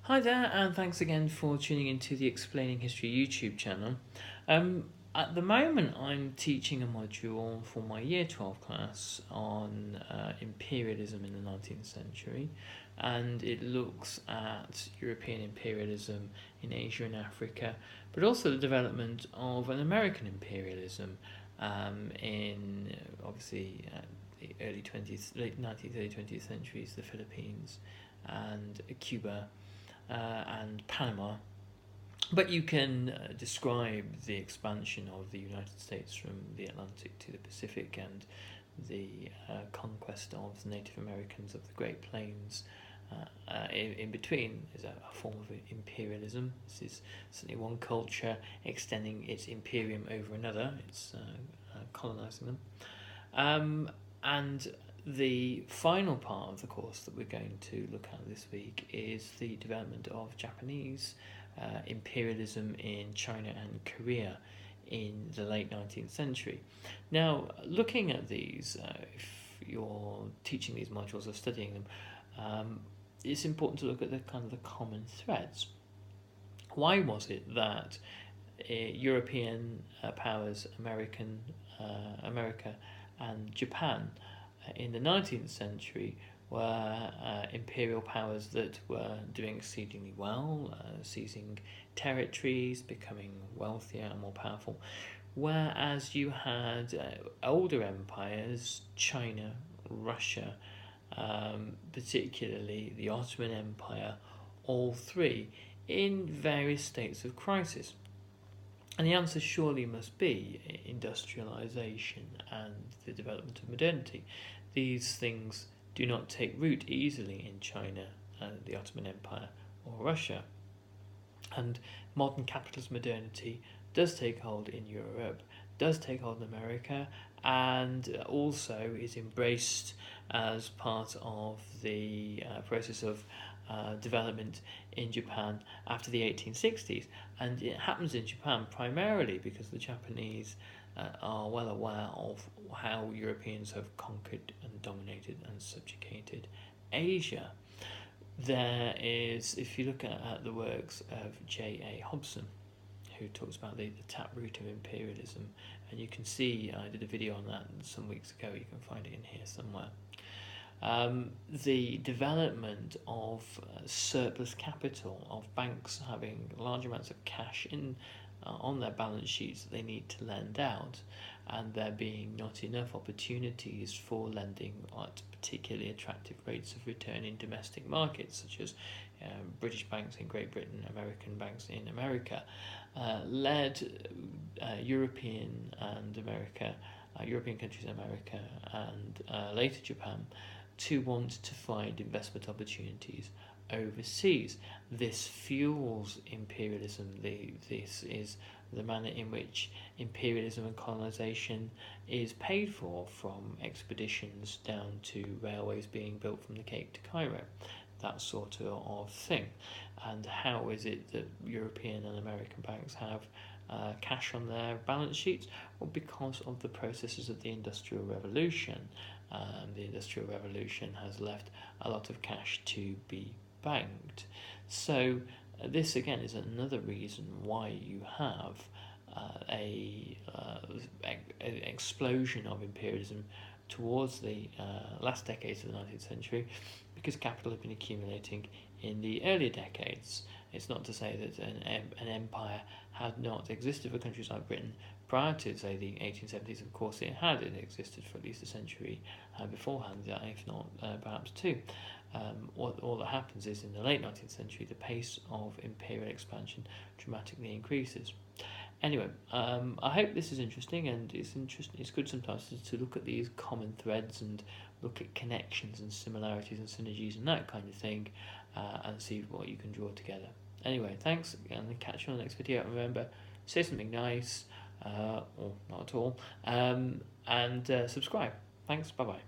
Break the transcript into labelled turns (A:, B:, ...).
A: Hi there, and thanks again for tuning into the Explaining History YouTube channel. At the moment, I'm teaching a module for my Year 12 class on imperialism in the 19th century, and it looks at European imperialism in Asia and Africa, but also the development of an American imperialism in obviously the late 19th, early 20th centuries, the Philippines and Cuba and Panama. But you can describe the expansion of the United States from the Atlantic to the Pacific and the conquest of the Native Americans of the Great Plains. In between is a form of imperialism. This is certainly one culture extending its imperium over another. It's colonizing them. And the final part of the course that we're going to look at this week is the development of Japanese imperialism in China and Korea in the late 19th century. Now, looking at these, if you're teaching these modules or studying them, it's important to look at the kind of the common threads. Why was it that European powers, America and Japan, in the 19th century were imperial powers that were doing exceedingly well, seizing territories, becoming wealthier and more powerful, whereas you had older empires, China, Russia, particularly the Ottoman Empire, all three in various states of crisis. And the answer surely must be industrialization and the development of modernity. These things do not take root easily in China, the Ottoman Empire, or Russia. And modern capitalist modernity does take hold in Europe, does take hold in America, and also is embraced as part of the process of development in Japan after the 1860s. And it happens in Japan primarily because the Japanese are well aware of how Europeans have conquered and dominated and subjugated Asia. There is, if you look at the works of J.A. Hobson, who talks about the taproot of imperialism, and you can see, I did a video on that some weeks ago, you can find it in here somewhere. The development of surplus capital, of banks having large amounts of cash in on their balance sheets that they need to lend out, and there being not enough opportunities for lending at particularly attractive rates of return in domestic markets, such as British banks in Great Britain, American banks in America, led European countries in America and later Japan to want to find investment opportunities overseas. This fuels imperialism. This is the manner in which imperialism and colonization is paid for, from expeditions down to railways being built from the Cape to Cairo, that sort of thing. And how is it that European and American banks have cash on their balance sheets? Well, because of the processes of the Industrial Revolution. The Industrial Revolution has left a lot of cash to be banked. So this again is another reason why you have an explosion of imperialism towards the last decades of the 19th century, because capital had been accumulating in the earlier decades. It's not to say that an empire had not existed for countries like Britain prior to, say, the 1870s. Of course it had. It existed for at least a century beforehand, if not perhaps two. All that happens is in the late 19th century the pace of imperial expansion dramatically increases. Anyway, I hope this is interesting, and it's good sometimes to look at these common threads and look at connections and similarities and synergies and that kind of thing, and see what you can draw together. Anyway, thanks, and catch you on the next video. Remember, say something nice, or not at all, and subscribe. Thanks, bye bye.